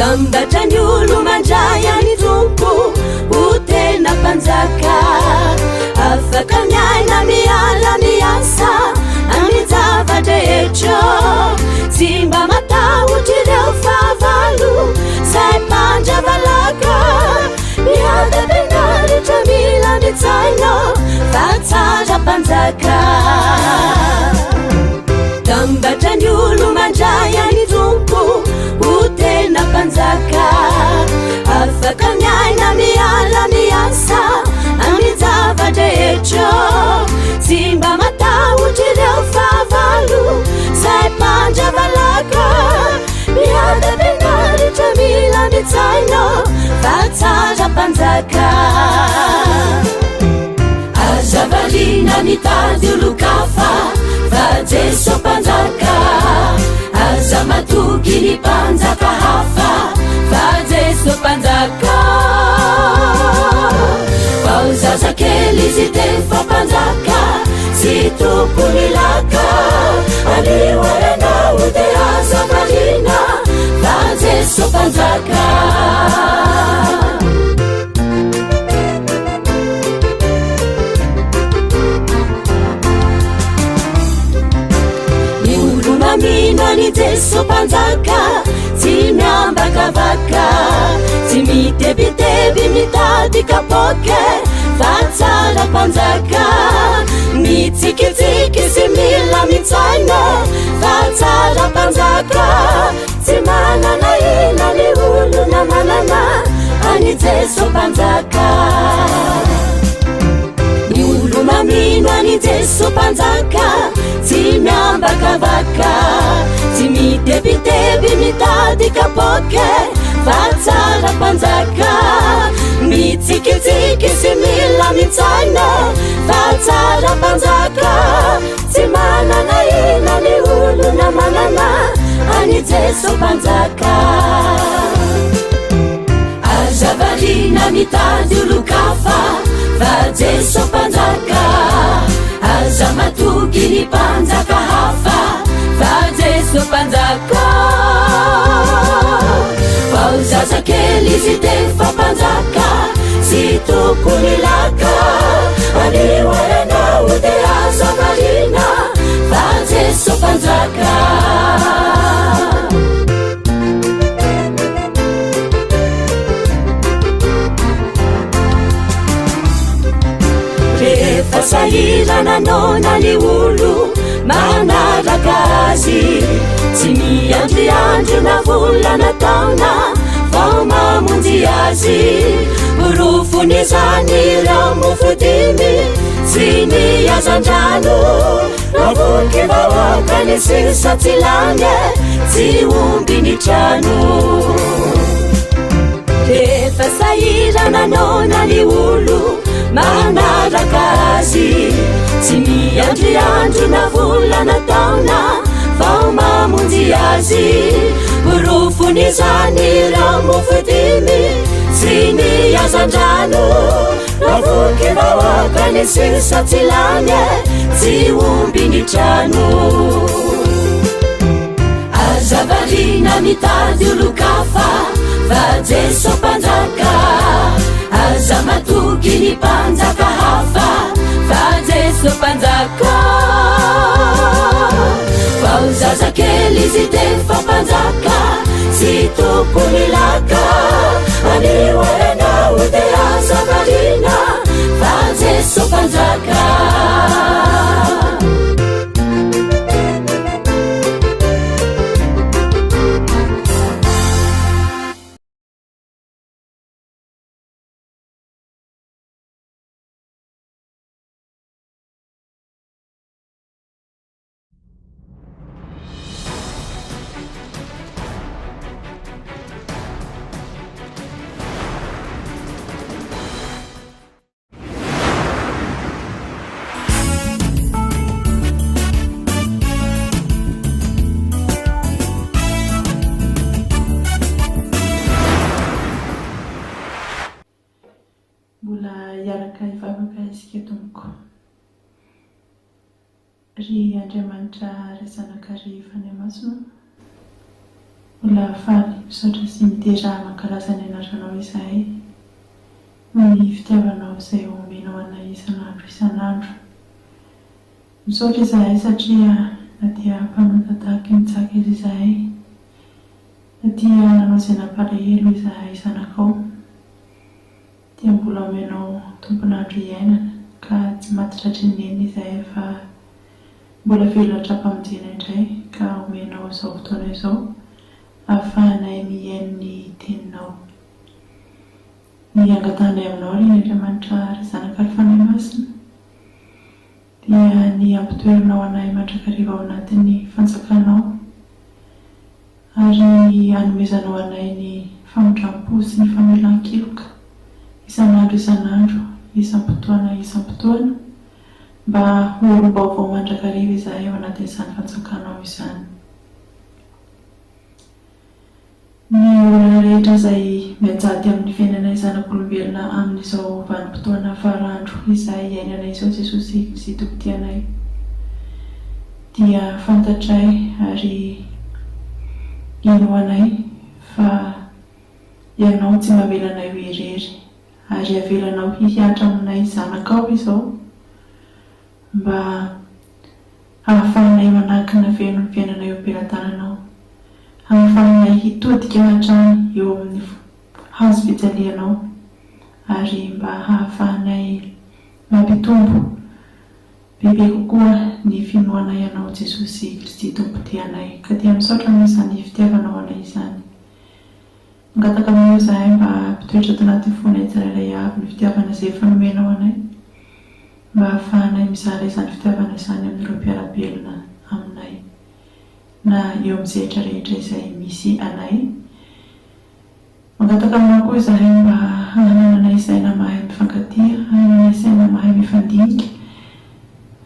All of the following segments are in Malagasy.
tambatrany olo mandray any tompo ho tena mpanjaka afaka miaina miala miasa amin'ny zavadrehetra tsy mba matahotra ireo fahavalo zay mpandra-valaka miadabenaritra mila mitsaina fa tsara mpanjaka tambatrany olo mandray any tompo ho tena mpanjaka afaka miaina miala miasa amin'ny zavadrehetra tsy mba matahotra ireo fahavalo zay mpandra-valaka miadabenaritra mila mitsaina fa tsara mpanjaka azavalina mitady olo-kafa fa Jeso mpanjaka aza matoky ny mpanjaka hafa fa Jeso mpanjaka fao zazakely izy tefa mpanjaka sy tompony laka anihoaranao de azavalina fa Jeso mpanjaka mino ny Jeso mpanjaka tsy miambakavaka tsy mitebiteby mitady kapoke fa tsara mpanjaka mitsikitsiky sy mila mitsaina fa tsara mpanjaka tsy manana ina ny olo na manana any Jeso mpanjaka ny olo mamino any Jeso mpanjaka tsy miambakavaka tsy mitebiteby mitady kapoke fa tsara mpanjaka mitsikitsiky sy mila mitsaina fa tsara mpanjaka tsy manana ina ny olo na manana any Jeso mpanjaka azavalina mitady olo-kafa fa Jeso mpanjaka aza matoky ny mpanjaka hafa fa Jeso mpanjaka fao zazakely izy tefa mpanjaka sy tompony laka anihoaranao de azavalina fa Jeso mpanjaka rehefa sahirana nona ny olo manaraka azy tsy miandriandro na volana taona vao mamonjy azy orofony zany ireo mofodimy sy ny azandrano avoky vahoaka ny sisa tsy lany tsy omby ny trano rehefa sahirana nona ny olo manaraka azy tsy miandriandro na volana taona vao mamonjy azy orofony zany ireo mofodimy sy ny azandrano avoky vahoaka ny sisa tsy lany tsy omby ny trano azavalina mitady olo-kafa fa Jeso mpanjaka aza matoky ny mpanjaka hafa fa Jeso mpanjaka fao zazakely izy tefa mpanjaka sy tompony laka anihoaranao de azavalina fa Jeso mpanjaka ry Andriamanitra resanakary fany masina Mbola faly misaotra sy mitera mankalaza ny anaranao izahay ny fitiavanao izay omenao anay isan'andro. Misaotra izahay satria na dia mpanota tahaka ny tsaka izy izahay, na dia nanao izay nampalahelo izahay zanakao, dia mbola omenao tompon'andro iainana ka tsy matitratry ny neny izahay fa mbola velona hatrapamonjena indray ka omenao izao fotoana izao ahafahanay mihaino ny teninao. Ny angatanay aminao ry Andriamanitra ary zanaka ary fanahy masina dia ny ampitoerinao anay mandrakariva ao anatin'ny fanjakanao ary ny hanomezanao anay ny famondram-po sy ny famelan-keloka isan'andro isam-potoana mba olo-baovao mandrakariva izahay ao anatin'izany fanjakanao izany. Ny olona rehetra izay mianjady amin'ny fiainana zanak'olombelona amin'izao vanim-potoana farandro izay iainana izao Jesosy Kristy Tompom-tianay dia fantatray ary ino anay fa ianao tsy mamelanay ho irery ary avelanao hiatra aminay zanakao izao mba ahafahanay manakina feno ny fiainanay eo am-pelantananao, ahafahanay hitodika hatrany eo amin'ny hazo-fijalianao ary mba ahafahanay mampitombo bebe kokoa ny finoanay anao Jesosy Kristy Tompom-tianay ka dia misaotra aminao izany fitiavanao anay izany. Mangataka aminao izahay mba ampitoetra ato anatin'ny fonay tsirairay avy ny fitiavana izay fanomenao anay mba ahafahanay mizara izany fitiavana izany amin'ireo mpiara-belona aminay na eo amin'izay rehetra izay misy anay. Mangataka aminao koa izahay mba hananana isaina mahay mifankatia, hananana isaina mahay mifandinika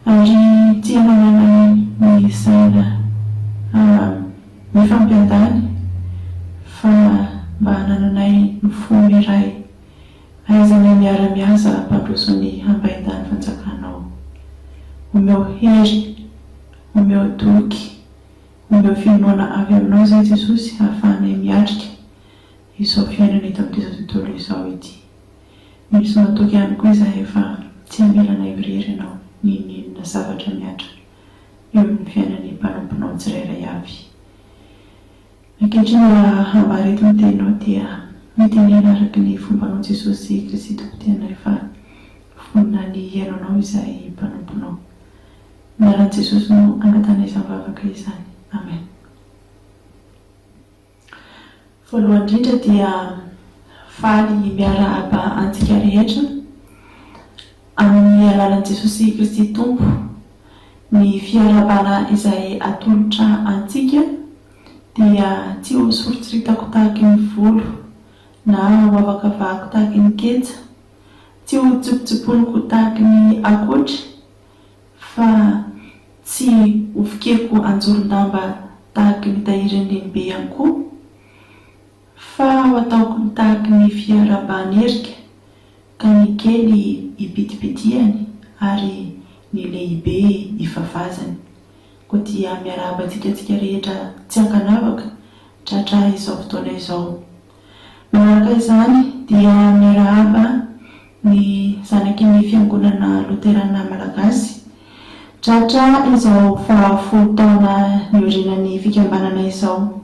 ary tsy hananana ny isaina mifampiandany fa mba hanananay ny fo iray ahaizanay miara-miasa mpandroso ny hambaindany fanjakanao. Omeo hery, omeo doky, omeo finoana avy aminao izay Jesosy ahafahanay miatrika izao fiainana eto amin'izao tontolo izao ity. Misy matoky ihany koa izahay fa tsy hamelanay irery ianao ninona zavatra miatra eo amin'ny fiainan'ny mpanomponao tsirairay avy. Ankehitriny raha hambara eto ny teninao dia mitenena araka ny fombanao Jesosy Kristy Tompom-tianay fa fonina ny iainanao izay mpanomponao. Anaran'i Jesosy no angatanay izany vavaka izany. Amen. Voalohany indrindra dia faly miara-aba antsika rehetra amin'ny alalan'i Jesosy Kristy Tompo. Ny fiarabana izay atolotra antsika dia tsy ho soritsoritako tahaky ny volo na ho avakavako tahaky ny ketsa, tsy ho tsipitsipoloko tahaky ny akotry, fa tsy ho fikiriko anjoron-damba tahaky ny tahirin'ny lehibe ihany koa, fa ho ataoko tahaky ny fiarabana erika ka ny kely hipitipitiany ary ny lehibe hifavazany. Koa dia miarahaba antsika rehetra tsy ankanavaka tratra izao fotoana izao. Manaraka izany dia miarahaba ny zanaky ny fiangonana Loterana Malagasy tratra izao fa 10 taona niorinan'ny fikambanana izao.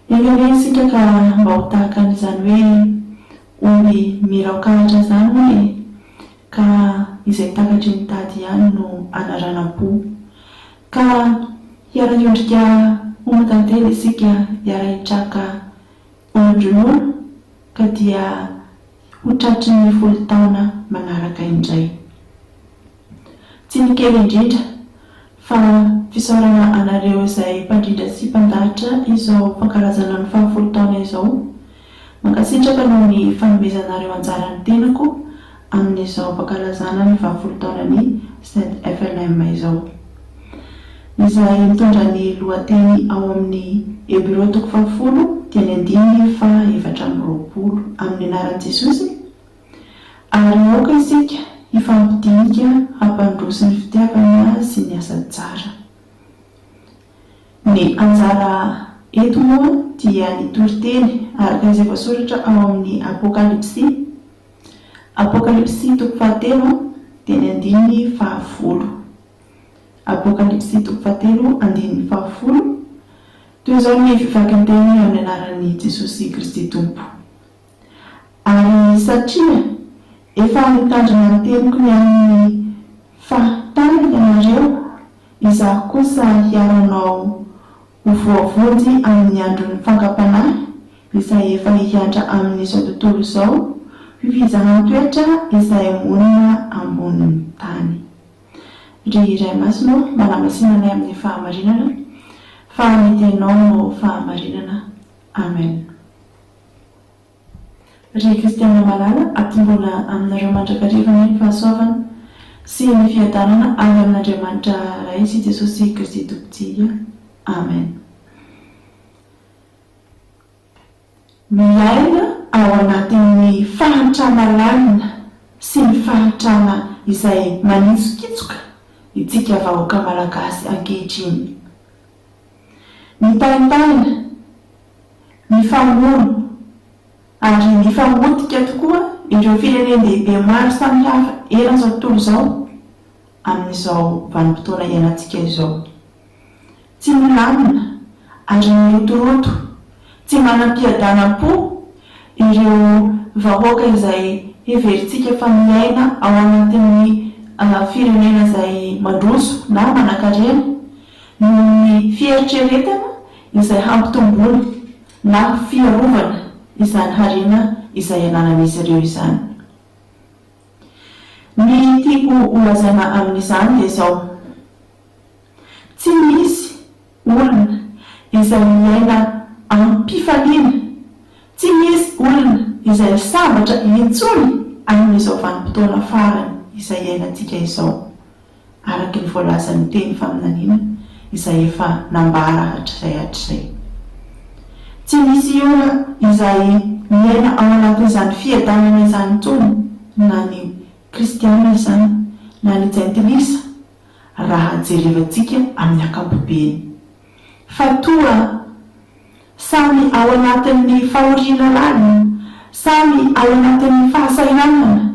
Irery isika ka mba ho tahaka an'izany hoe omby miraokahatra izany hoe ka izay takatry ny tady ihany no anaranam-po ka hiara-iondrika oman-tantely isika hiara-hitraka ondronono ka dia ho tratry ny 10 taona manaraka indray. Tsy ny kely indrindra fa fisaorana anareo izay mpandrindra sy mpandahatra izao fankarazana ny 10 taona izao. Mankasitraka noho ny fanomezanareo anjaran'ny tenako amin'izao fankalazana ny 10 taonany Saint FLM izao. Izay mitondra ny lohateny ao amin'ny Hebreo 10 dia ny 5:7 amin'ny anaran'i Jesosy. Ary aoka isika hifampidinika hampandroso ny fitiavana sy ny asa tsara. Ny anjara Eto moa dia ny toriteny araka izay voasoratra ao amin'ny Apokalipsy. Apokalipsy 3 dia ny 10:20. Apokalipsy 3:10. Toy izao ny fifakan-teny amin'ny anaran'ny Jesosy Kristy Tompo. Ary satria efa mitandrina ny teniko ny amin'ny fahatany ianareo, izaho kosa hiaronao ho voavody amin'ny andron'ny fankapanahy izay efa hiandra amin'izao tontolo izao, fifizana toetra izay monina ambonin'ny tany. Ry iray masino manamasinana amin'ny fahamarinana, fa ny tenao no fahamarinana. Amen. Ry kristiana malala, atombola aminareo mandrakariva ny fahasoavana sy ny fiadanana avy amin'Andriamanitra ray sy Jesosy Kristy Tompontsika. Amen. Miaina ao anatin'ny fahantrana lalina sy ny fahantrana izay manitsokitsoka itsika vahoaka malagasy ankehitriny. Mitaintaina, mifangono ary mifangotika tokoa ireo firenendehibe maro samihafa eran'izao tontolo izao amin'izao vanim-potoana iainantsika izao. Tsy milamina ary mirotoroto, tsy manam-piadanam-po ireo vahoaka izay heverintsika fa miaina ao anatin'ny firenena izay mandroso na manan-karena, noho ny fieritreretana izay hampitomboana na fiarovana izany harena izay ananan'izy ireo izany. Ny tiako holazaina amin'izany dia izao: tsy misy olona izay miaina am-pifaliana, tsy misy olona izay sambatra intsony amin'izao vanim-potoana farany izay iainantsika izao, araka ny voalazan'ny teny faminaniana izay efa nambara hatr'izay. Tsy misy olona izay miaina ao anatin'izany fiadanana izany intsony, na ny kristiana izany na ny jentilisa, raha jerevantsika amin'ny ankapobeny. Fa toa samy ao anatin'ny fahoriana lalina, samy ao anatin'ny fahasahiranana,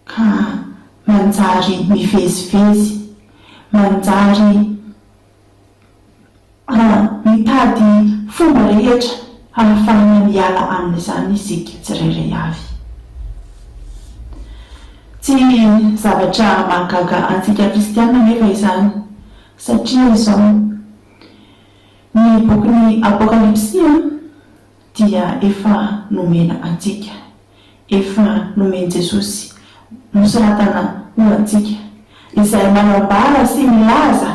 ka manjary mivezivezy, manjary mitady fomba rehetra ahafahana miala amin'izany isika tsirairay avy. Tsy zavatra mahagaga antsika kristiana nefa izany, satria izao ny bokin'ny Apokalipsy dia efa nomena antsika, efa nomeny Jesosy nosoratana ho antsika, izay manambara sy milaza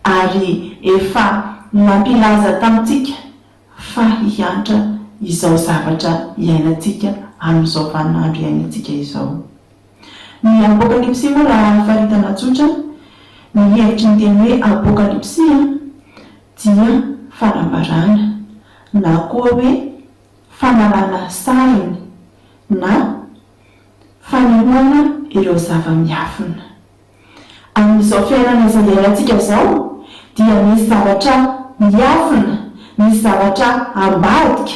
ary efa nampilaza tamintsika fa hiantra izao zavatra iainantsika amin'izao vaninandro iainantsika izao. Ny Apokalipsy moa raha faritana tsotra, ny hevitry ny teny hoe Apokalipsy dia fanambarana na koa hoe fanalana sariny na fanehoana ireo zava-miafina. Amin'izao fiainana izay iainantsika izao dia misy zavatra miafina, misy zavatra ambadika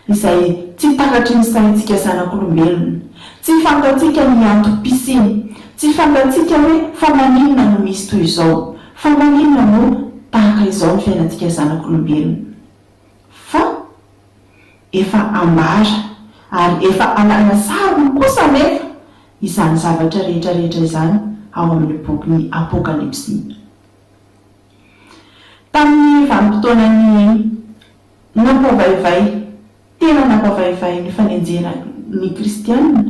izay tsy takatry ny saintsika zanak'olombelona. Tsy fantatsika ny antom-pisiny, tsy fantatsika hoe fa maninona no misy toy izao, fa maninona no tahaka izao ny fiainantsika zanak'olombelona. Fa efa ambara ary efa alana sariny kosa nefa izany zavatra rehetrarehetra izany ao amin'ny bokin'ny Apokalipsy. Tamin'ny vanim-potoanan'ny nampavaivay, tena nampavaivay ny fanenjena ny kristianina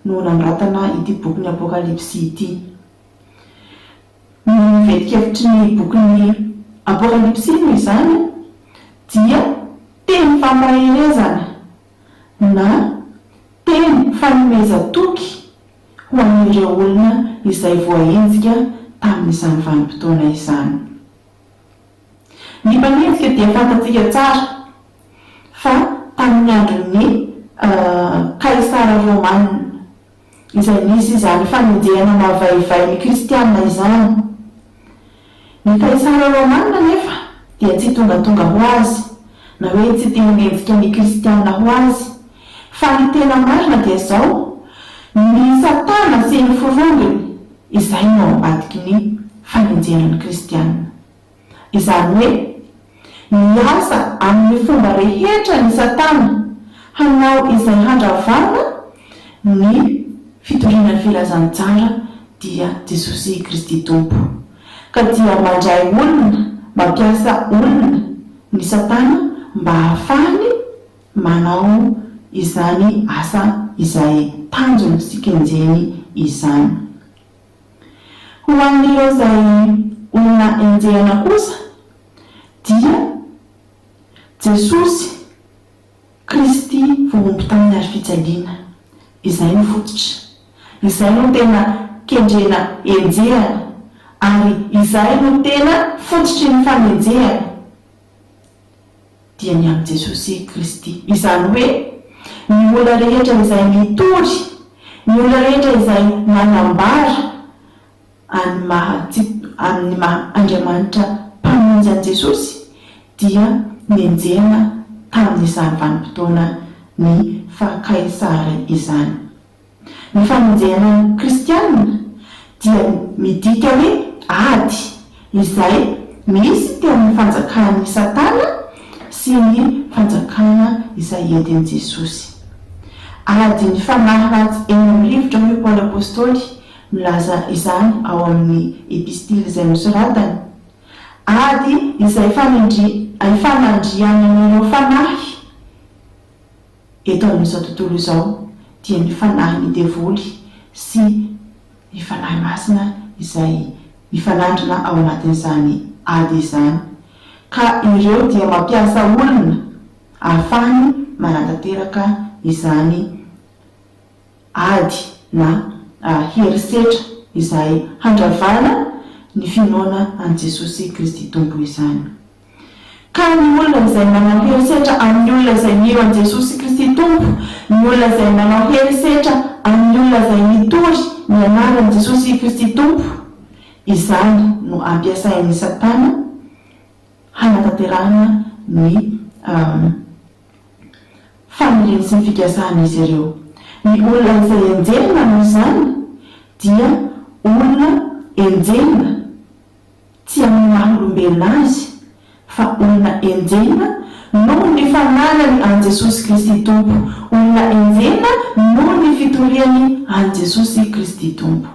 no nanoratana ity bokin'ny Apokalipsy ity. Ny vetikevitry ny bokin'ny Apokalipsy no izany dia teny fampaherezana na teny fanomezan-toky ho an'ireo olona izay voahenjika tamin'izany vanim-potoana izany. Ny mpanenjika dia fantatsika tsara fa tamin'ny andron'ny Kaisara Romanina izay nisy izany fanenjehana mahavaivay ny kristianina izany. Ny Kaisara Romanina nefa dia tsy tonga ho azy na hoe tsy tena mihetsika ny kristiana ho azy, fa ny tena marina dia zao: ny Satana sy ny forongony izay no ambadiky ny fanenjenan'ny kristianina. Izany hoe ny asa amin'ny fomba rehetra ny Satana hanao izay handravana ny fitorian'ny filazantsara dia Jesosy Kristy Tompo. Ka dia mandray olona, mampiasa olona ny Satana mba hahafahany manao izany asa izay tanjony sy kenjeny izany. Ho an'ireo izay olona enjehana kosa dia Jesosy Kristy vohomby tamin'ny ary fijaliana, izay no fototra, izay no tena kendrena enjehana, ary izay no tena fototry ny fanenjehana dia ny amin'ny Jesosy Kristy. Izany hoe ny olona rehetra izay mitory, ny olona rehetra izay manambara amin'ny maha Andriamanitra mpamonjy an'i Jesosy dia nenjena tamin'izany vanim-potoana ny fakaisary izany. Ny famonjenan'ny kristianina dia midika hoe ady izay misy teo amin'ny fanjakan'ny Satana sy ny fanjakana izay entin'i Jesosy. Ady ny fanahy ratsy eny amin'ny rivotra hoe Paoly Apôstôly milaza izany ao amin'ny epistily izay nosoratany. Ady izay fanandrian'ireo fanahy eto amin'izao tontolo izao dia ny fanahy ny devoly sy ny fanahy masina izay mifanandrina ao anatin'izany ady izany. Ka ireo dia mampiasa olona ahafahany manantanteraka izany ady na herisetra izay handravana ny finoana an'i Jesosy Kristy Tompo izany. Ka ny olona izay manao herisetra amin'ny olona izay mio an'i Jesosy Kristy Tompo, ny olona izay manao herisetra amin'ny olona izay mitory ny anaran'i Jesosy Kristy Tompo, izany no ampiasain'ny Satana hanatanterahana ny famiriny sy ny fikasana izy ireo. Ny olona izay enjehina noho izany dia olona enjehina tsy amin'ny maha-olombelona azy, fa olona enjehina noho ny fananany an'i Jesosy Kristy Tompo, olona enjehina noho ny fitoriany an'i Jesosy Kristy Tompo.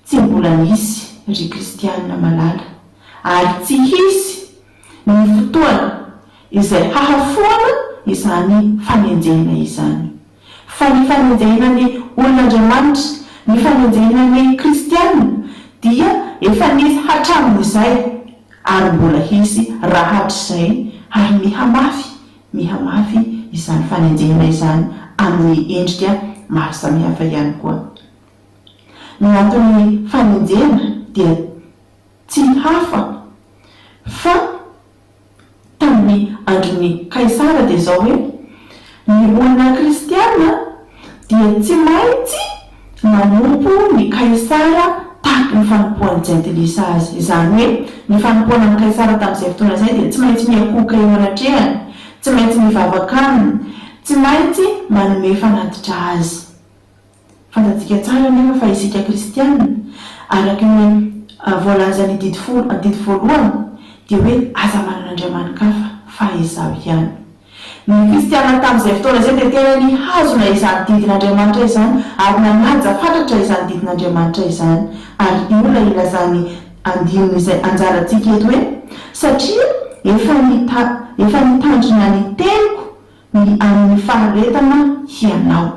Tsy mbola nisy ry kristianina malala, ary tsy hisy ny fotoana izay hahafoana izany fanenjehina izany. Fa ny fanenjehina ny olon'Andriamanitra, ny fanenjehina ny kristianina dia efa nisy hatramin'izay, ary mbola hisy raha hatr'izay, ary mihamafy izany fanenjehina izany amin'ny endrika maro samihafa ihany koa. Ny antony fanenjehina dia tsy hafa fa tamin'ny andron'ny Kaisara dia zao hoe ny olona kristiana dia tsy maintsy manompo ny Kaisara tahaka ny fanompoan'ny jentilisa azy. Izany hoe ny fanompoana ny Kaisara tamin'izay fotoana izay dia tsy maintsy miakoka eo anatrehany, tsy maintsy mivavaka aminy, tsy maintsy manome fanatitra azy. Fantatsika tsara nefa fa isika kristianina araka ny voalazany didy voalohany dia hoe aza manan'Andriamanikafa fa izao ihany. Ny kristianina tamin'izay fotoana izay dia tena nihazona izany didin'Andriamanitra izany, ary nanaja fantatra izany didin'Andriamanitra izany, ary olona ilazany andininy izay anjarantsika eto hoe satria efa nitandrina ny teniko ny amin'ny faharetana hianao.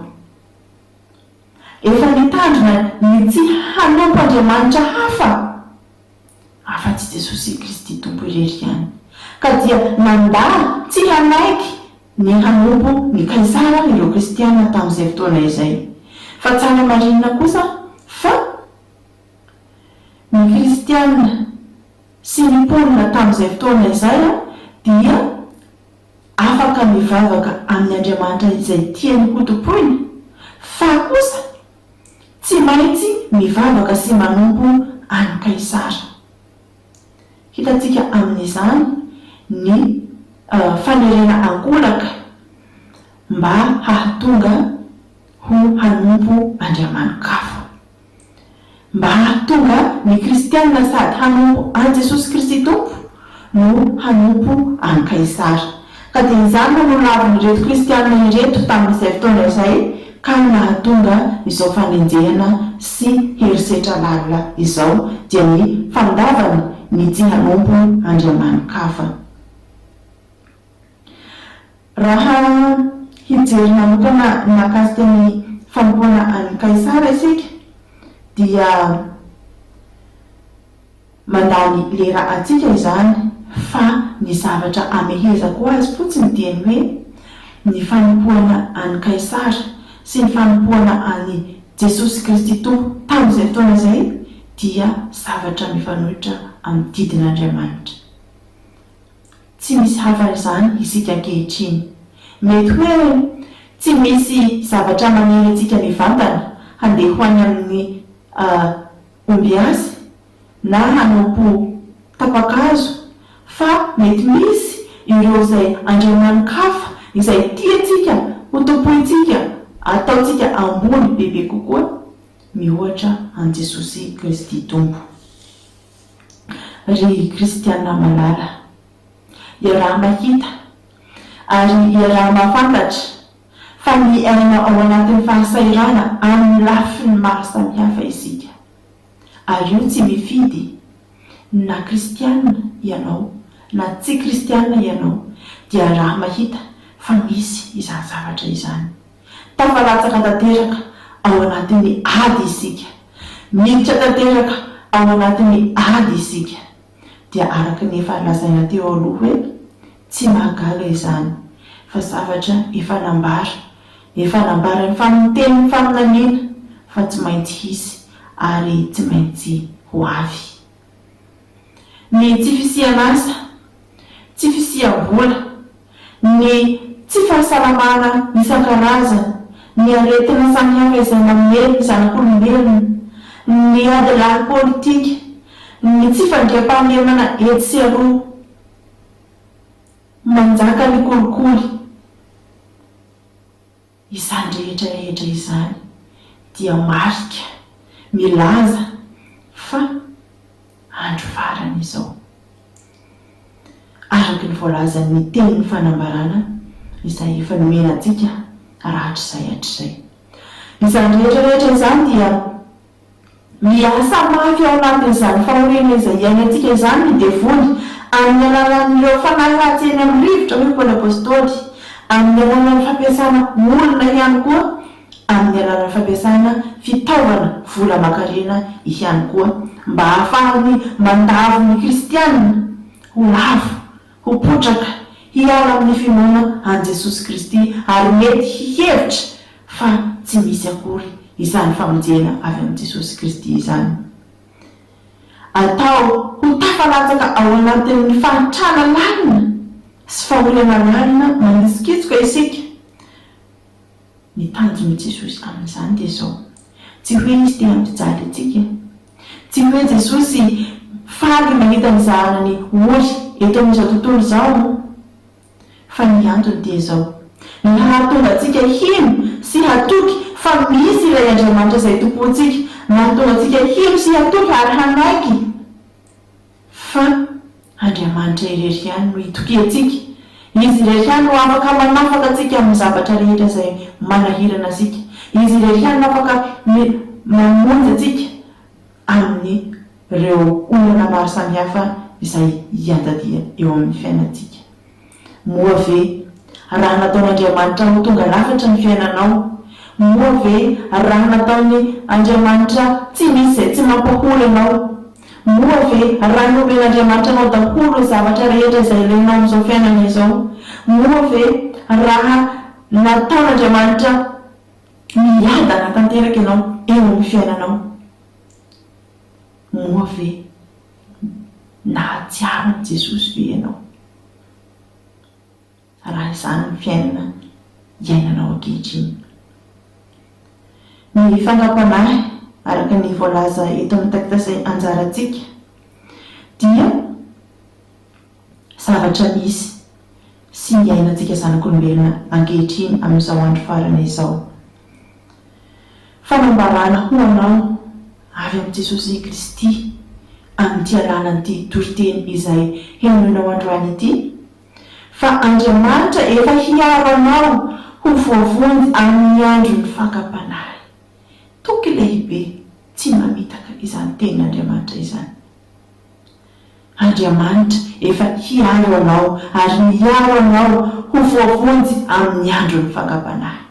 Efa nitandrina ny tsy hanompo Andriamanitra hafa afa-tsy Jesosy Kristy Tompo irery ihany. Ka dia nandà tsy hanaiky ny hanompo ny Kaisara ireo kristianina tamin'izay fotoana izay. Fa tsara marinina kosa fa ny kristianina sy ny mponina tamin'izay fotoana izay dia afaka mivavaka amin'ny Andriamanitra izay tiany hotopoina, fa kosa tsy maintsy mivavaka sy manompo any Kaisara. hitantsika amin'izany ny fanerena angolaka mba hahatonga ho hanompo Andriamanikafo, mba hahatonga ny kristianina sady hanompo an Jesosy Kristy Tompo no hanompo an Kaisara. Ka dia izany no lavin'ireto kristianina ireto tamin'izay fotoana izay ka nahatonga izao fanenjehana sy herisetra lalina izao dia ny fandavana ny tsy hanompo Andriamanikafo. Raha hijery manokana mahakasika ny fanompoana an'i Kaisara isika dia mandany lera atsika izany fa ny zavatra amehezako azy fotsiny dia ny hoe ny fanompoana an'i Kaisara sy ny fanompoana an'i Jesosy Kristy Tompo tamin'izay fotoana izay dia zavatra mifanohitra amin'ny didin'Andriamanitra. Tsy misy hafa izany isika ankehitriny. Mety hoe tsy misy zavatra maniry antsika mivantana handeha ho any amin'ny omby azy na hanompo tapakazo, fa mety misy ireo izay Andriamanikafo izay tiantsika ho tompointsika ataontsika ambony bebe kokoa mihoatra an Jesosy Kristy Tompo. Ry kristianina malala, iaraha mahita ary iaraha mahafantatra fa ny aina ao anatin'ny fahasairana amin'ny lafiny maro samihafa isika. Ary io tsy mifidy na kristianina ianao na tsy kristianina ianao, dia raha mahita fa misy izany zavatra izany. Tafalatsaka tanteraka ao anatin'ny ady isika, miditra tanteraka ao anatin'ny ady isika, dia araka ny efa lazaina teo aloha hoe tsy mahagaga izany fa zavatra efa nambara ny famiteny ny faminaniana fa tsy maintsy hisy ary tsy maintsy ho avy. Ny tsy fisian'asa, tsy fisiam-bola, ny tsy fahasalamana isan-karazana, ny aretina samihafa izay mamely ny zanak'olombelona, ny adilany politika, ny tsy fandriam-pahalemana etsy sy aroa, manjaka ny kolikoly, izany rehetra izany dia marika milaza fa andro farany izao, araky ny voalazan'ny tenin'ny fanambarana izay efa nomena antsika rahatr'izay hatr'izay. Izany rehetra izany dia miasa mafy ao anatin'izany fahoriana izay iainantsika izany ny devony amin'ny alalan'ireo fanahy ratsy eny amin'ny rivotra hoe Paoly Apôstôly, amin'ny alalan'ny fampiasana olona ihany koa, amin'ny alalan'ny fampiasana fitaovana vola makarena ihany koa, mba ahafahany mandavo ny kristianina ho lavo, ho potraka, hiala amin'ny finoana an Jesosy Kristy ary mety hihevitra fa tsy misy akory izany famonjena avy amin'ny Jesosy Kristy izany. Atao ho tafalatsaka ao anatin'ny fahitrana lalina sy fahoriana lalina manisikitsika isika. Ny tanjon'i Jesosy amin'izany dia izao, tsy hoe izy tia hampijaly antsika, tsy hoe Jesosy faly mahita ny zanany ory eto amin'izao tontolo izao, fa ny antony dia izao, ny hahatonga antsika hino sy hatoky fa misy ilay Andriamanitra izay tompontsika, mahatonga antsika hino sy hatoky ary hanaiky fa Andriamanitra irery ihany no hitoky antsika. Izy irery ihany no afaka manafaka antsika amin'ny zavatra rehetra izay manahirana antsika. Izy irery ihany no afaka mamonjy antsika amin'ny ireo olana maro samihafa izay hiantadia eo amin'ny fiainantsika. Moa ve raha nataon'Andriamanitra ho tonga lafatra ny fiainanao? Moa ve raha nataony Andriamanitra tsy misy izay tsy mampahory anao? Moa ve raha nomen'Andriamanitra anao daholo zavatra rehetra izay ilainao amin'izao fiainana izao? Moa ve raha nataon'Andriamanitra miadana tanteraka ianao eo amin'ny fiainanao? Moa ve nahatsiaro Jesosy ve ianao? Raha izany ny fiainana iainanao ankehitriny. Ny fangam-panahy araka ny voalaza eto amin'ny takitazay anjarantsika dia zavatra misy sy ny ainantsika zanak'olombelona ankehitriny amin'izao andro farana izao. Fanambarana ho anao avy amin'i Jesosy Kristy amin'ity alanan'ity toriteny izay henonao androany ity, fa Andriamanitra efa hiaro anao ho voavonjy amin'ny andro ny fakapanahy. Toky lehibe tsy mamitaka izany tenin'Andriamanitra izany. Andriamanitra efa hiaro anao ary miaro anao ho voavonjy amin'ny andro ny fakapanahy.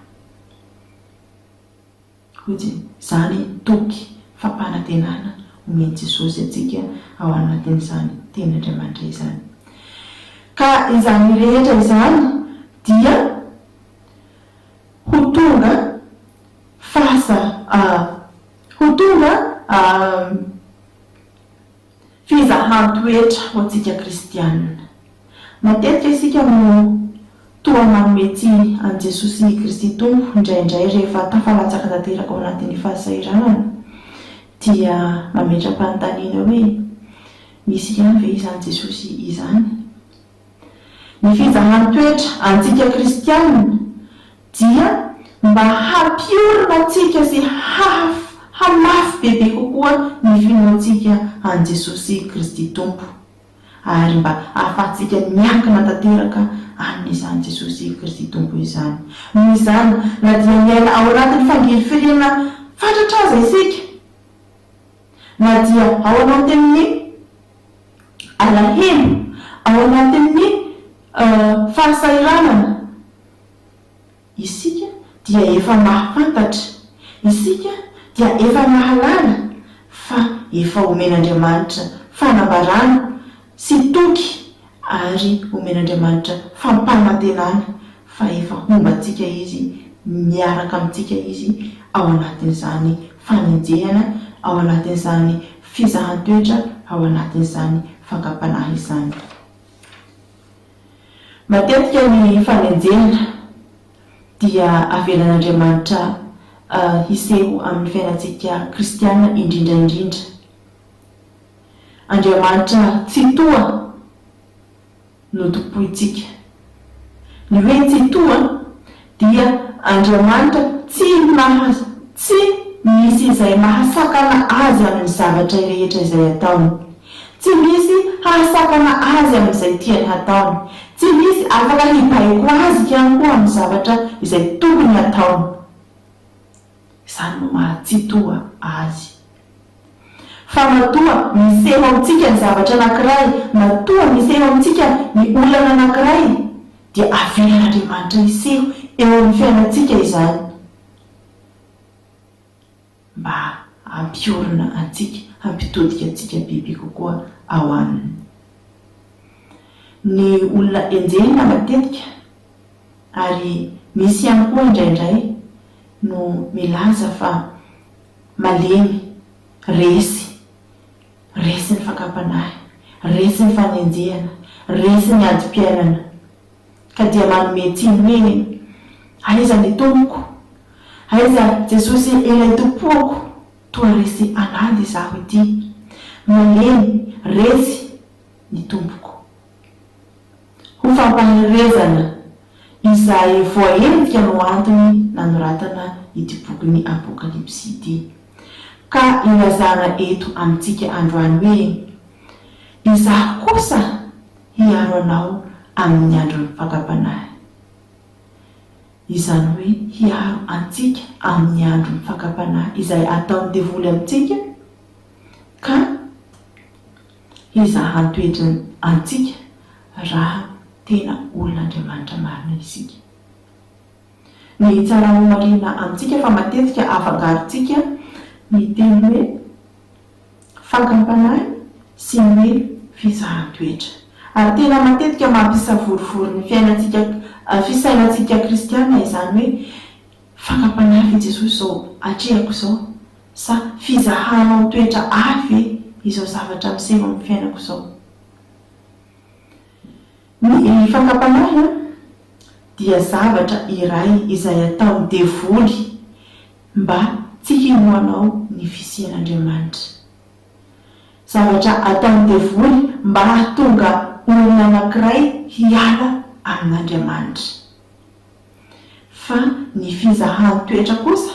Hoy zany toky fampanantenana omeny Jesosy atsika ao anatin'izany tenin'Andriamanitra izany. Ka izany rehetra izany dia ho tonga fizahan-toetra ho antsika kristianina. Matetika isika no toa manome tsiny an Jesosy Kristy Tompo indraindray rehefa tafalatsaka tanteraka ao anatin'ny fahasairanana, dia mametra-panontaniana hoe misy ihany ve izany Jesosy izany? Ny fizahan-toetra antsika kristianina dia mba hampiorina antsika sy hamafy bebe kokoa ny finoantsika an Jesosy Kristy Tompo, ary mba ahafahantsika miankina tanteraka amin'izany Jesosy Kristy Tompo izany. Noho izany na dia miaina ao anatin'ny fangilifirenana fantatraza isika, na dia ao anatin'ny alahelo, ao anatin'ny fahasairanana, isika dia efa mahafantatra, isika dia efa mahalala fa efa omen'Andriamanitra fanambarana sy toky, ary omen'Andriamanitra fampanantenana fa efa hombantsika izy, miaraka amintsika izy ao anatin'izany fanenjehana, ao anatin'izany fizahan-toetra, ao anatin'izany fakapanahy izany. Matetika ny fanenjehana dia avelan'Andriamanitra hiseho amin'ny fiainantsika kristianina indrindra. Andriamanitra tsy toa no tompoitsika. Ny hoe tsy toa dia Andriamanitra tsy misy izay mahasakana azy amin'ny zavatra rehetra izay ataony. Tsy misy hahasakana azy amin'izay tiany hataony. Tsy misy afaka hibaiko azy ihany koa amin'ny zavatra izay tokony hataony. Izany no mahatsy toa azy. Fa matoa miseho amintsika ny zavatra anankiray, matoa miseho amintsika ny olana anankiray, dia avelan'Andriamanitra hiseho eo amin'ny fiainantsika izany, mba hampiorina antsika, hampitodika antsika bebe kokoa ao aminy. Ny olona enjehina matetika, ary misy ihany koa indraindray no milaza fa malemy, resy ny fakapanahy, resy ny fanenjehana, resy ny adi-piainana, ka dia manome tsiny hoe aiza ny tompoko, aiza Jesosy ilay tompoako, toa resy anady izaho ity, malemy, resy ny tompoko. Ho fampaherezana izay voaentika no antony nanoratana ity boky Apokalipsy ity. Ka ilazana eto amintsika androany hoe izaho kosa hiaro anao amin'ny andro fakapanahy. Izany hoe hiaro antsika amin'ny andro fakapanahy izay ataony devoly amintsika, ka hizahan-toetra antsika raha tena olon'Andriamanitra marina isika. Ny tsara ho marina amintsika fa matetika afangarontsika ny teny hoe fakapanahy sy ny hoe fizahan-toetra. Ary tena matetika mampisavorovoro ny fisainantsika kristianina izany hoe fakapanahy Jesosy zao atrehako izao, sa fizahanao toetra avy izao zavatra miseho amin'ny fiainako izao. Ny fakapanahy dia zavatra iray izay ataony devoly mba tsy hinoanao ny fisian'Andriamanitra. Zavatra ataony devoly mba hahatonga olona anankiray hiala amin'Andriamanitra. Fa ny fizahan-toetra kosa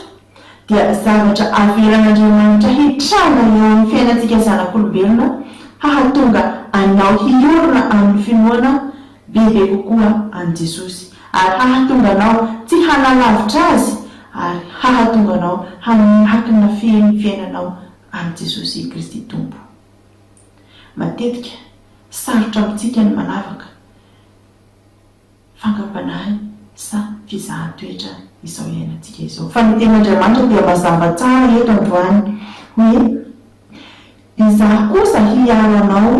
dia zavatra avelan'Andriamanitra hitranga eo amin'ny fiainantsika zanak'olombelona, hahatonga anao hiorona amin'ny finoana bebe kokoa an' Jesosy, ary hahatonga anao tsy hanalavitra azy, ary hahatonga anao hamakina fiainanao an' Jesosy Kristy Tompo. Matetika sarotra amintsika ny manavaka fangam-panahy sa fizahan-toetra izao iainantsika izao. Fa ny ten'Andriamanitra dia mazava tsara eto androany hoe izaho kosa hiaro anao,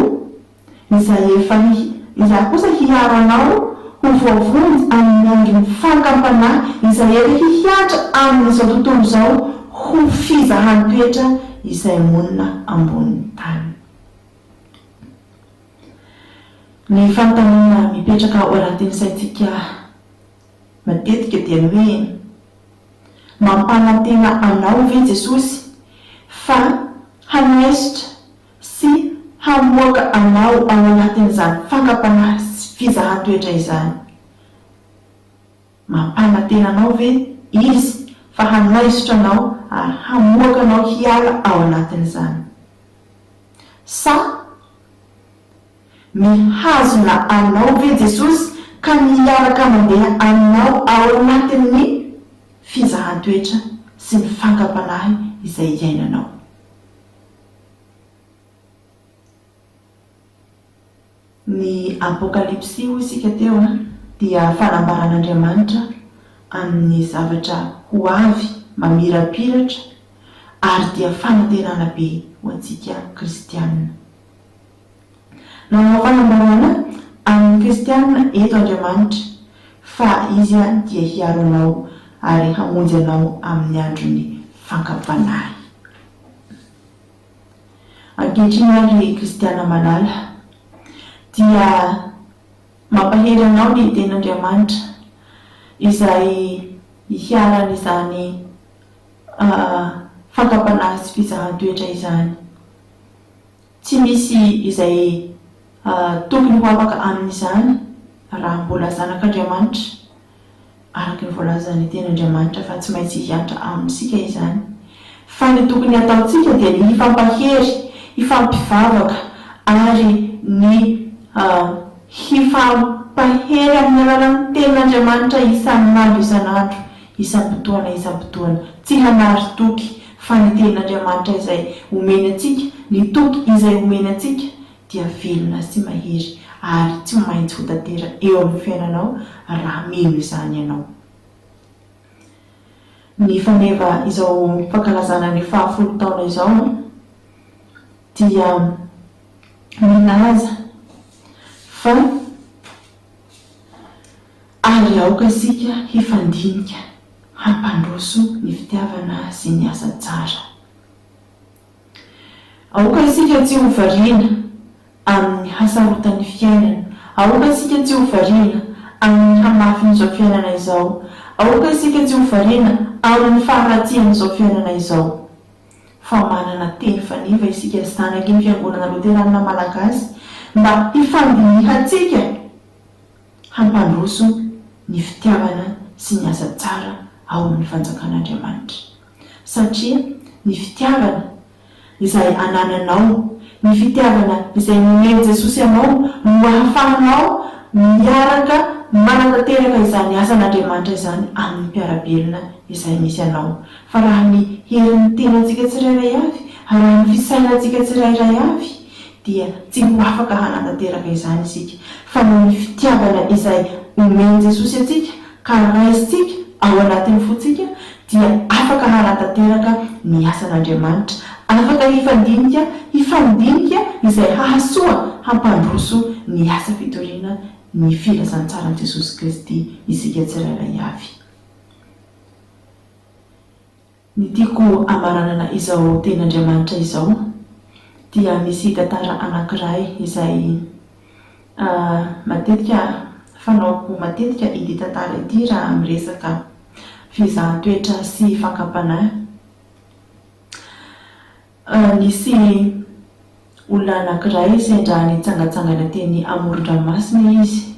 izaho kosa hiaro anao ho voavonjy amin'ny andron'ny fangam-panahy izay efa hihiatra amin'izao tontolo izao ho fizahan-toetra izay monina ambonin'ny tany. Ny fanontaniana mipetraka ao anatin'ny saintsika matetika dia ny hoe mampanantena anao ve Jesosy fa hanesitra sy hamoaka anao ao anatin'izany fangam-panahy sy fizahan-toetra izany. Mampanantena anao ve izy fa hanaisitra anao ary hamoaka anao hiala ao anatin'izany, sa mihazona anao ve Jesosy ka miaraka mandeha aminao ao anatin'ny fizahan-toetra sy ny fangam-panahy izay iainanao. Ny apokalipsy hoy isika teo dia fanambaran'Andriamanitra amin'ny zavatra ho avy mamirapiratra, ary dia fanantenana be ho antsika kristianina. Nanao fanambarana amin'ny kristianina eto Andriamanitra fa izy dia hiaro anao ary hamonjy anao amin'ny andron'ny fangam-panahy. Ankehitriny ary kristiana malala dia mampahery anao ny ten'Andriamanitra izay hiara n'izany fangam-panahy sy fizahan-toetra izany. Tsy misy izay tokony ho afaka amin'izany raha mbola zanak'Andriamanitra araka ny voalazan'ny ten'Andriamanitra, fa tsy maintsy hiantra amintsika izany. Fa ny tokony ataontsika dia ny hifampahery, hifampivavaka ary ny hifampahery amin'ny alalan'ny ten'Andriamanitra isan'andro isan'andro, isam-potoana, tsy hanary toky, fa ny ten'Andriamanitra izay omeny antsika, ny toky izay omeny antsika dia velona sy mahery ary tsy maintsy ho tantera eo amin'ny fiainanao raha mino izany ianao. Ny faneva izao fankalazana ny 10 taona izao dia minaza fa ary aoka isika hifandinika hampandroso ny fitiavana sy ny asa tsara. Aoka isika tsy ho variana amin'ny hasarotan'ny fiainana, aoka isika tsy ho variana amin'ny hamafin'izao fiainana izao, aoka isika tsy ho variana amin'ny faharatsian'izao fiainana izao. Fa manana teny faniva isika zanaky ny fiangonana Loterana Malagasy mba hifandinihantsika hampandroso ny fitiavana sy ny asa tsara ao amin'ny fanjakan'Andriamanitra. Satria ny fitiavana izay anananao, ny fitiavana izay nomeny Jesosy anao no ahafahanao miaraka manatanteraka izany asan'Andriamanitra izany amin'ny mpiarabelona izay misy anao. Fa raha ny herin'ny tenantsika tsirairay avy, raha ny fisainantsika tsirairay avy, dia tsy ho afaka hanatanteraka izany isika. Fa ny fitiavana izay omeny Jesosy atsika ka raisitsika ao anatin'ny fotsika dia afaka hanatanteraka ny asan'Andriamanitra, afaka hifandinika izay hahasoa hampandroso ny asa fitoriana ny filazantsara Jesosy Kristy isika tsirairay avy. Ny tiako amaranana izao ten'Andriamanitra izao dia misy tantara anankiray izay matetika fanaoko matetika ity tantara ity raha miresaka fizahan-toetra sy fangam-panahy. Nisy olona anankiray sendra nitsangatsangana teny amoron-dranomasina izy.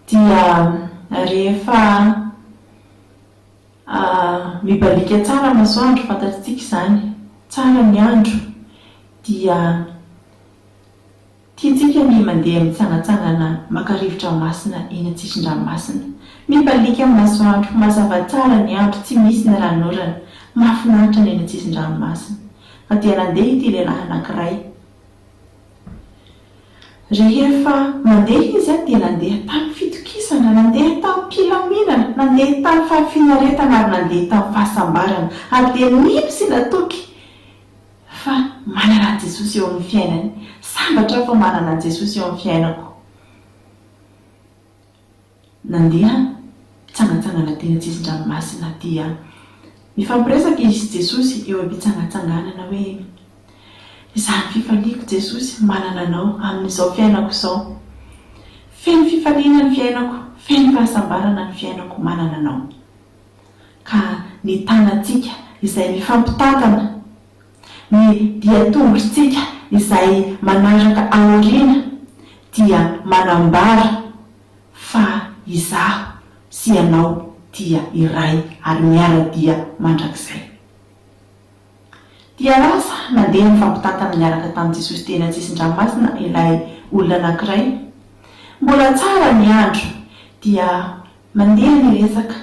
Dia rehefa mibalika tsara masoandro, fantatsika izany, tsara ny andro, dia tiatsika ny mandeha mitsangatsangana maka-rivotra masina eny an-tsisin-dranomasina. Mibalika amin'ny masoandro, mazava tsara ny andro, tsy misy ny ranorana, mahafinaritra ny eny an-tsisin-dranomasina. Fa dia nandeha ity lehilahy anankiray. Rehefa mandeha izy dia nandeha tamin'ny fitokisana, nandeha tamin'ny mpilaminana, nandeha tamin'ny fahafinaretana ary nandeha tamin'ny fahasambarana, ary dia nino sy natoky fa manana Jesosy eo amin'ny fiainany. Sambatra fa manana Jesosy eo amin'ny fiainako. Nandeha mitsangatsangana teny an-tsisin-dranomasina dia mifampiresaka izy Jesosy eo am-pitsangatsanganana hoe, izany fifaliako Jesosy manana anao amin'izao fiainako izao. Feno fifaliana ny fiainako, feno fahasambarana ny fiainako manana anao. Ka ny tanantsika izay mifampitantana, ny diatongotritsika izay manaraka aoriana dia manambara fa izaho sy ianao dia iray ary miara-dia mandrakizay. Dia lasa nandeha mifampitantana miaraka tamin'i Jesosy teny an-tsisin-dranomasina ilay olona anankiray. Mbola tsara ny andro dia mandeha miresaka,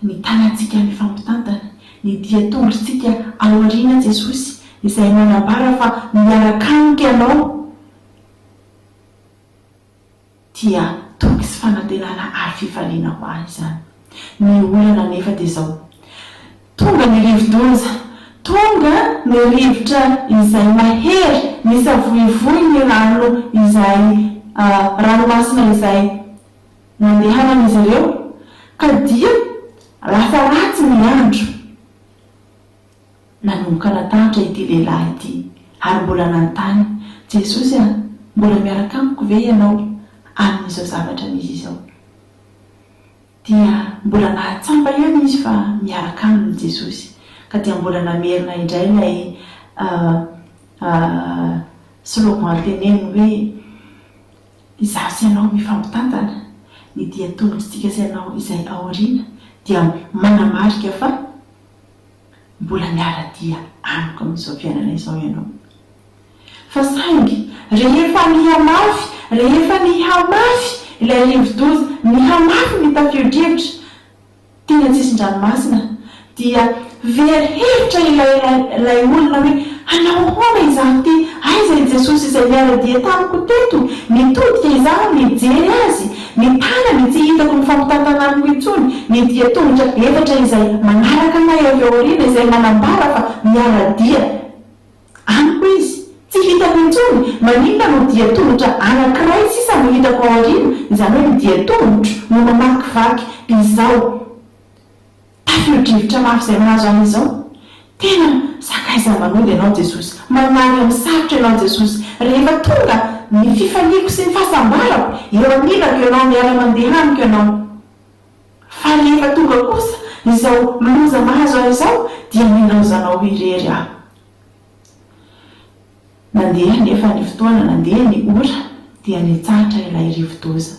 ny tanantsika mifampitantana, ny diatongotritsika aoriana Jesosy izay manambara fa miaraka amiko ianao dia toky sy fanantenana ary fifaliana ho azy izany. Ny olana nefa dia izao, tonga ny rivo-doza, tonga ny rivotra izay mahery, misavoivoy ny rano izay ranomasina izay nandehanan'izy ireo, ka dia lasa ratsy ny andro. Nanomboka natahatra ity lehilahy ity ary mbola nanontany, Jesosy mbola miaraka amiko ve ianao amin'izao zavatra misy izao? Dia mbola nahatsamba ihany izy fa miaraka aminy Jesosy. Ka dia mbola namerina indray ilay slogan teneny hoe, izaho sy ianao mifampitantana, ny diatongotritsika sy ianao izay aoriana dia manamarika fa mbola miara-dia amiko amin'izao fiainana izao ianao. Fa saingy rehefa nihamafy, rehefa nihamafy ilay rivo-doza, nihamafy ny tafio-drivotra teny an-tsisin-dranomasina, dia very hevitra ilay olona hoe, anao hoana izaho ty? Aiza Jesosy izay miara-dia tamiko teto? Mitodika izaho mijery azy, ny tanany tsy hitako mifampitantana amiko intsony, ny diatongotra efatra izay manaraka anay avy aoriana izay manambara fa miara-dia amiko izy, tsy hitako intsony. Maninona no diatongotra anankiray sisa no hitako aoriana? Izany hoe ny diatongotra no mamakivaky izao tafio-drivotra mafy izay mahazo an'izao. Tena sakaiza manondy ianao Jesosy, manary amin'ny sarotra ianao Jesosy. Rehefa tonga ny fifaliako sy ny fahasambarako, eo amin'ilako ianao, miara-mandeha amiko ianao. Fa rehefa tonga kosa izao loza mahazo an'izao, dia minaozanao irery aho. Nandeha nefa ny fotoana, nandeha ny ora, dia nitsahatra ilay rivo-doza.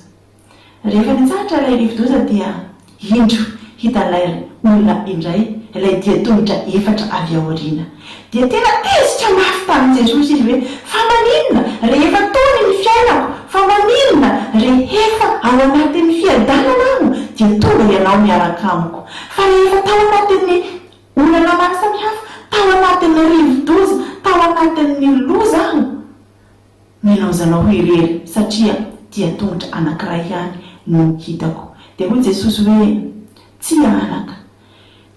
Rehefa nitsahatra ilay rivo-doza dia indro hitan'ilay olona indray, ilay diatongotra efatra avy aoriana. Dia tena tezitra mafy tamin'i Jesosy izy hoe, fa maninona rehefa tony ny fiainako, fa maninona rehefa ao anatin'ny fiadanana aho dia tonga ianao miaraka amiko. Fa rehefa tao anatin'ny olana maro samihafa, tao anatin'ny rivo-doza, tao anatin'ny loza aho, minaozanao irery satria diatongotra anankiray ihany no hitako. Dia moa Jesosy hoe, tsy anaka,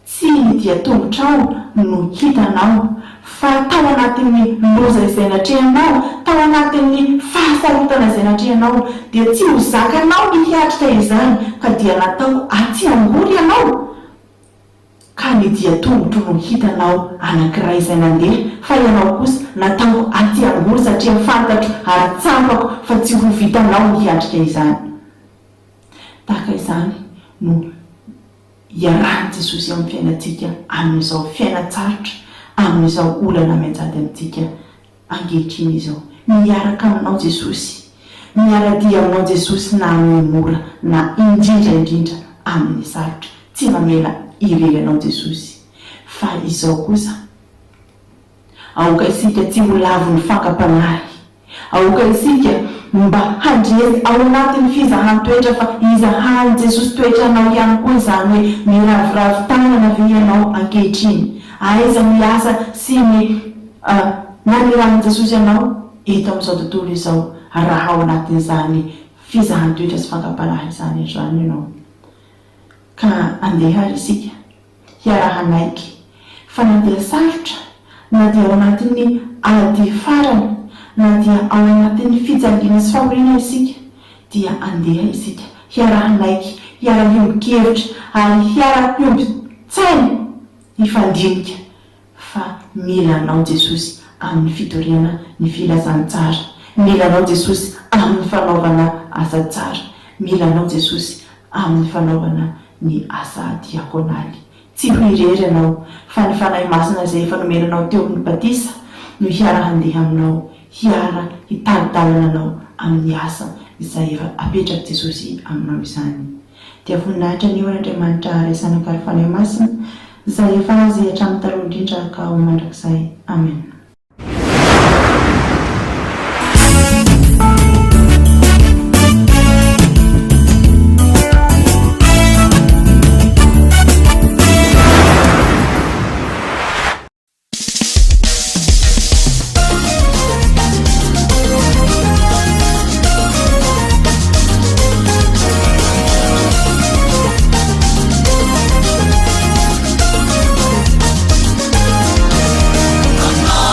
tsy ny diatongotra ao no hitanao, fa tao anatin'ny loza izay natrehanao, tao anatin'ny fahasarotana izay natrehanao, dia tsy ho zakanao ny hiatrika izany, ka dia natao aty-angory ianao, ka ny diatongotra no hitanao anankiray izay nandeha, fa ianao kosa natao aty-angory satria fantatro ary tsampako fa tsy ho vitanao ny hiatrika izany. Tahaka izany no iarahany Jesosy amin'ny fiainantsika amin'izao fiainatsarotra, amin'izao olana mianjady amintsika ankehitriny izao miaraka aminao Jesosy, miara-dia aminao Jesosy na amin'ny mora na indrindraindrindra amin'ny sarotra, tsy mamela irery anao Jesosy. Fa izao kosa aoka isika tsy ho lavon'ny fankam-panahy, aoka isika mba handresy ao anatin'ny fizahan-toetra fa izahany Jesosy toetranao ihany koa izany hoe miravoravo tanana ve ianao ankehitriny, aiza miasa sy ny nanirahan'i Jesosy ianao eto amin'izao tontolo izao raha ao anatin'izany fizahan-toetra sy fankam-panahy izany androany ianao. Ka andeha ary isika hiarahanaiky fa na dia sarotra na dia ao anatin'ny ady farany na dia ao anatin'ny fijaliana sy fahoriana isika dia andeha isika hiarahanaiky, hiara-hiombi-kevitra ary hiara-hiombi-tsaina hifandinika fa mila anao Jesosy amin'ny fitoriana ny filazantsara, mila anao Jesosy amin'ny fanaovana asa tsara, mila anao Jesosy amin'ny fanaovana ny asa diakonaly. Tsy ho irery anao fa ny fanahy masina izay efa nomenanao teo amin'ny batisa no hiara handeha aminao, hiara hitalitalana anao amin'ny asa izay efa apetraka Jesosy aminao izany. Dia voninahitra ny Andriamanitra raisana kary fanahy masina izay efa azy hatramin'ny taloha indrindra ka ho mandrakizay. Amen. Come on.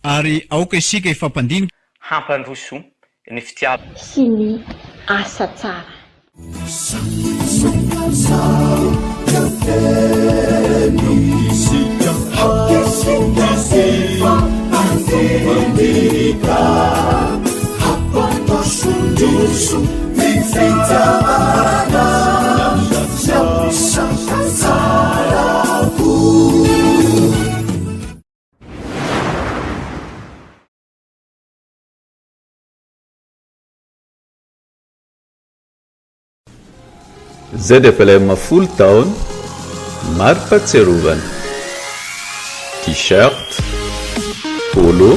ary aoka isika ifampandinika hampandroso ny fitiava sy ny asa tsara ZFLM full town mari-patserovana t-shirt polo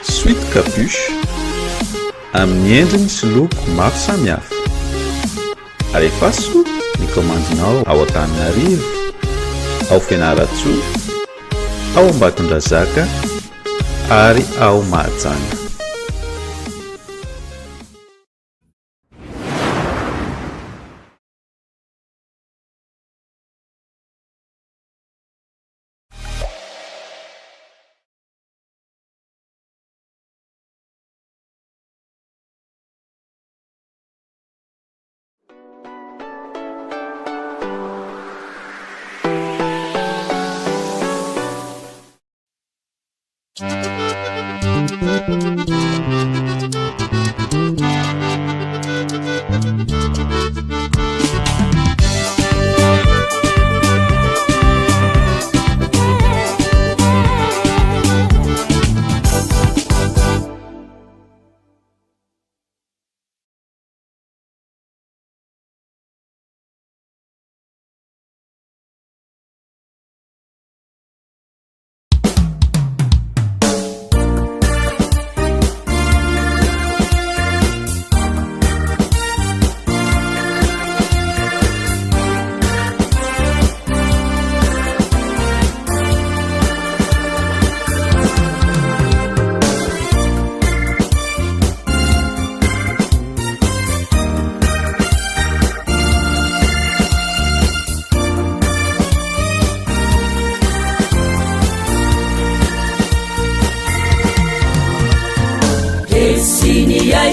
suite capuche amin'ny endriny sy loko maro samihafa alefaso ny komandinao ao Antananarivo ao Fianaratsoa ao Ambatondrazaka ary ao Mahajanga.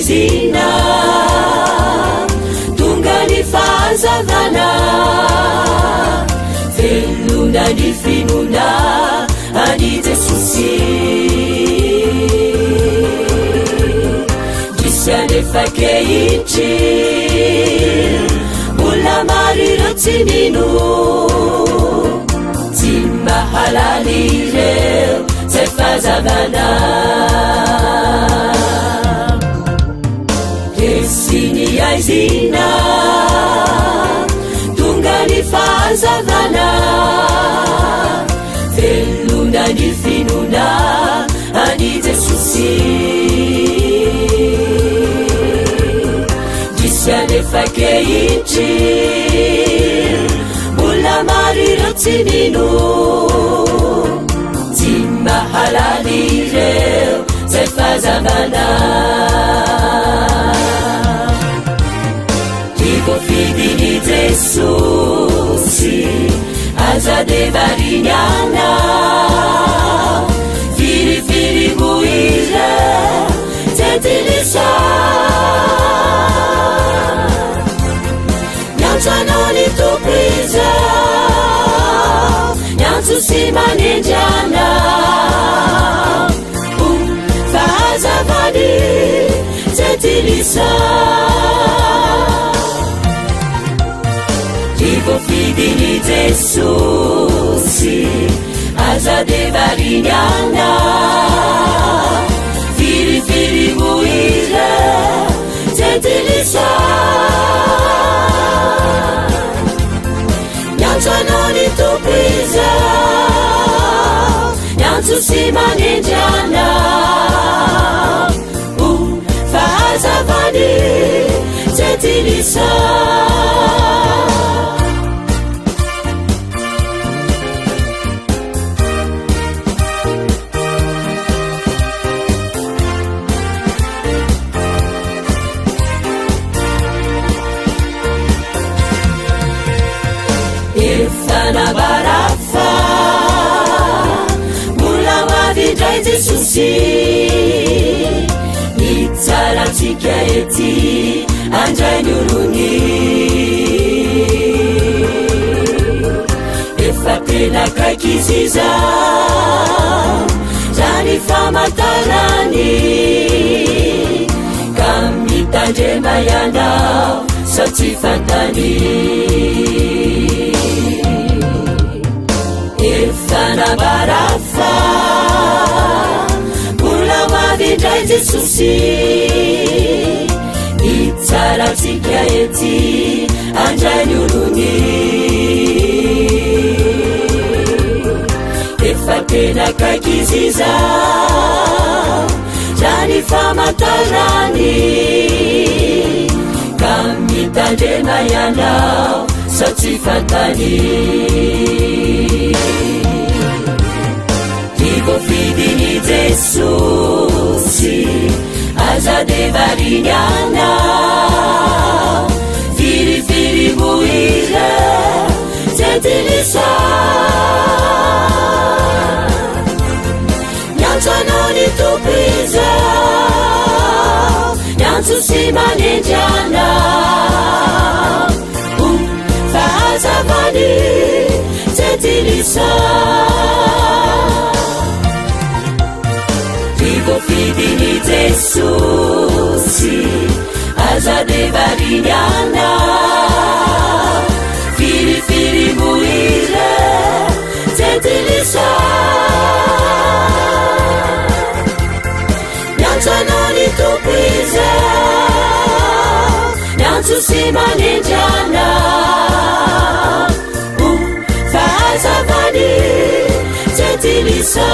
Zina tunga ni fazavana veluna ni finuna anite susi jisiane fakeichi mula mariro tininu timma halalire sefazavana Sini aizina tunga ni fazavana veluna ni finuna anite susi jisiane fakeichi mula mariro tininu timma halalire sefazavana Fidini Jesusi azade varinyana firi firi buira tetilisa nyantanoni tupriza nyantusimanejana fazavadi tetilisa Fidini Jesusi azade varinyana firi firi buira tetilisa nyantanoni tupriza nyantusimanejana fazavadi tetilisa Jesosy itsaratsika ety andray ny olony efa penakaiky izy izao zany famantarany ka mitandrema ianao sa tsy fantany efa nambarafa mbola mavindray Jesosy itsaratsika ety andray ny olony efa penakaiky izy izao zany famantarany ka mitandrema ianao sa tsy fantany tivofidiny Jesosy azade variny anao firifiri moire zetilisa niantsanao ny tompiza niantso sy manendrana fahazavany zetilisa tivofidiny Jesosy azade variny anao firifiri moire zetilisa niantsanao ny tompiza niantso sy manendrana fahazavany zetilisa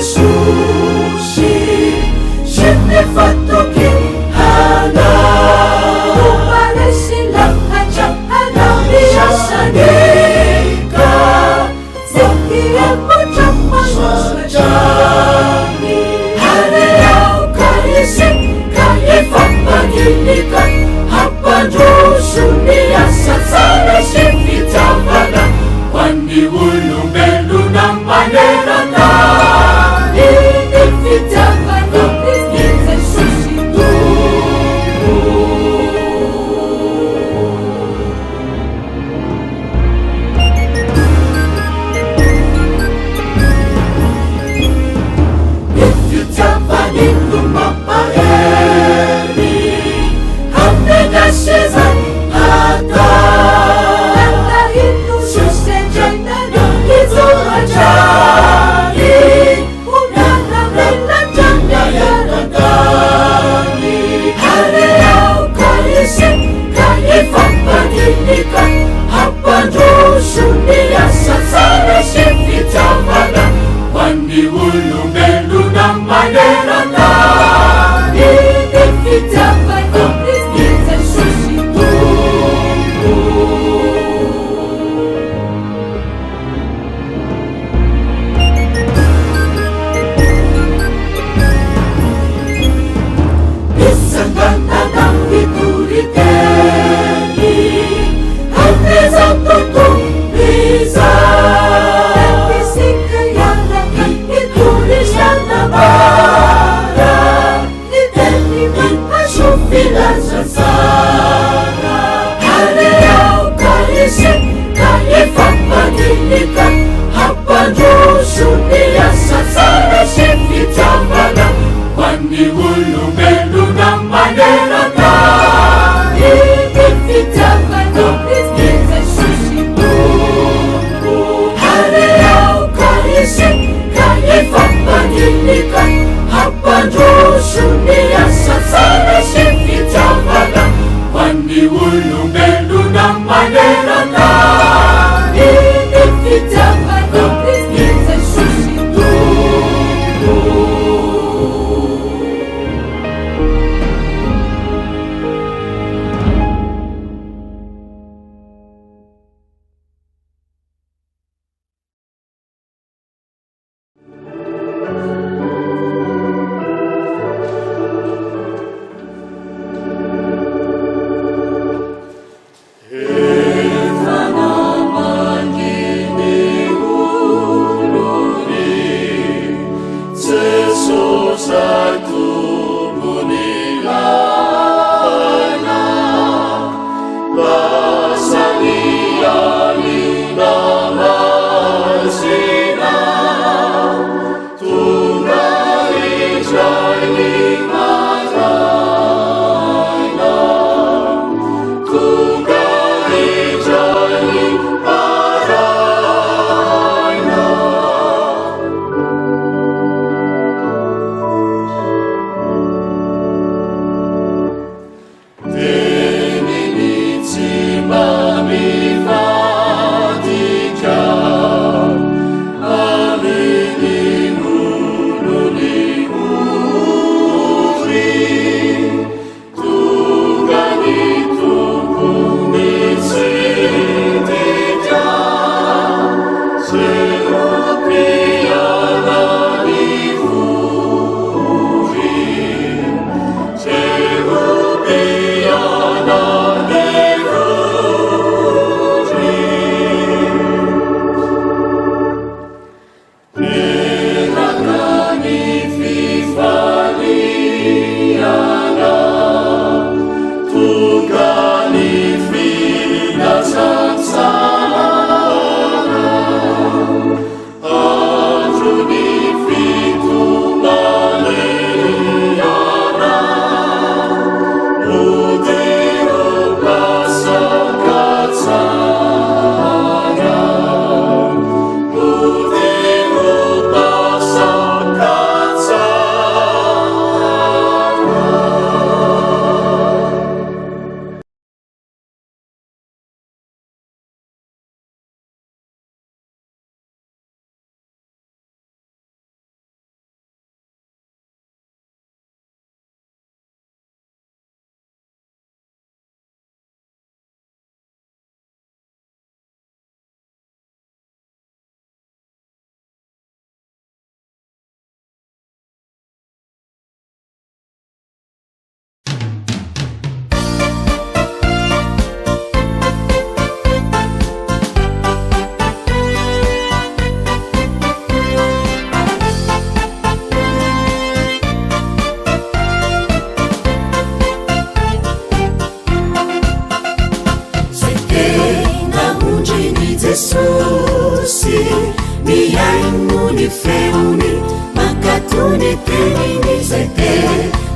Jesosy Zimefatoky hanao Uparesila hanao Niasanika Zakiapatramasajani Hariao kaisik Kaifapagilikan Hapadrosu Niasasana Sifitavana Wandi ulung belu ng manerata Inifitavana Nifite susitu Nifitavani lumapaeri Hamnedasizan hata Natahitu susenjana Izurajani Unanamelanjanyayaragani Hariao kaisip Kaifapagilikan Hapadrosu Niasasana Sifitavana Wandi ulung belu ng manerata Inifitavana Nifite susitu Isang ganda ng ituriteni Ang isang tutong bisa Episik kaya natin ituris na nabara Niteni man asyufilan sa sana Hariao kaisip Kaifapagilikan Hapadrosu Niasasana Sifitavana Wandi ulung belu ng manerata Inifitavana Nifite susitu Hariao kaisip Kaifapagilikan Hapadrosu Niasasana Sifitavana Wandi ulung belu ng manerata Inifitavana Nifite susitu jesosy miaino ny feony makatony teniny zay te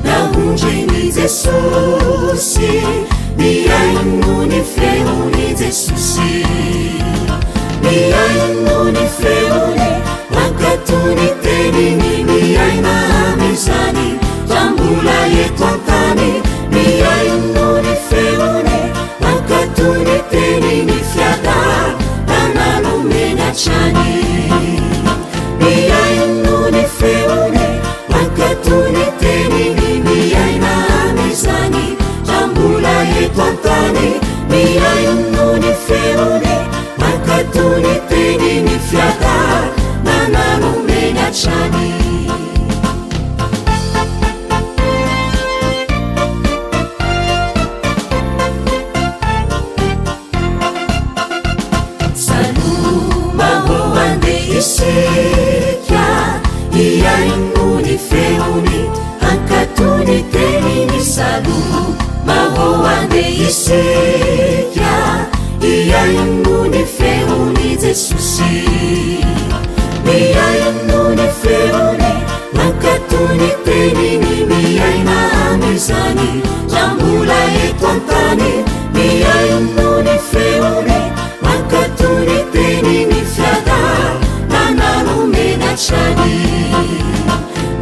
nahondreny jesosy miaino ny feony jesosy miaino ny feony makatony teniny miaina amizany jambola eto antany miaino ny feony makatony teniny fiada nananomeny atrany miaino ny feony makatony teniny miaina amizany jambola eto antany miaino ny feony makatony teniny fiada nananomeny atrany isika iaino ny feony ankatony teniny salo mahoande isika iaino ny feony jesosy miaino ny feony ankatony teniny miaina amizany jambola eto antany miaino ny feony ankatony teniny fiada nananomenatrany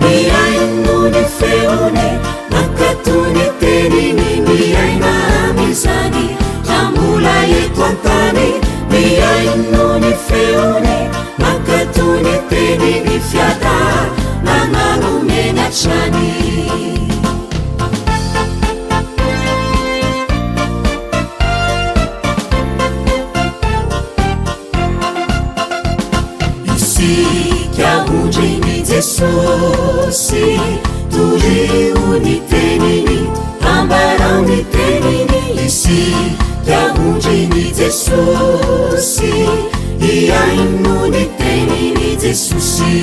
miaino ny feony makatony teniny miaina amizany jambola eto antany miaino ny feony makatony teniny fiada nananomenatrany ikahondreny jesosy torio ny teniny ambarao ny teniny isikahondreny jesosy iaino ny teniny jesosy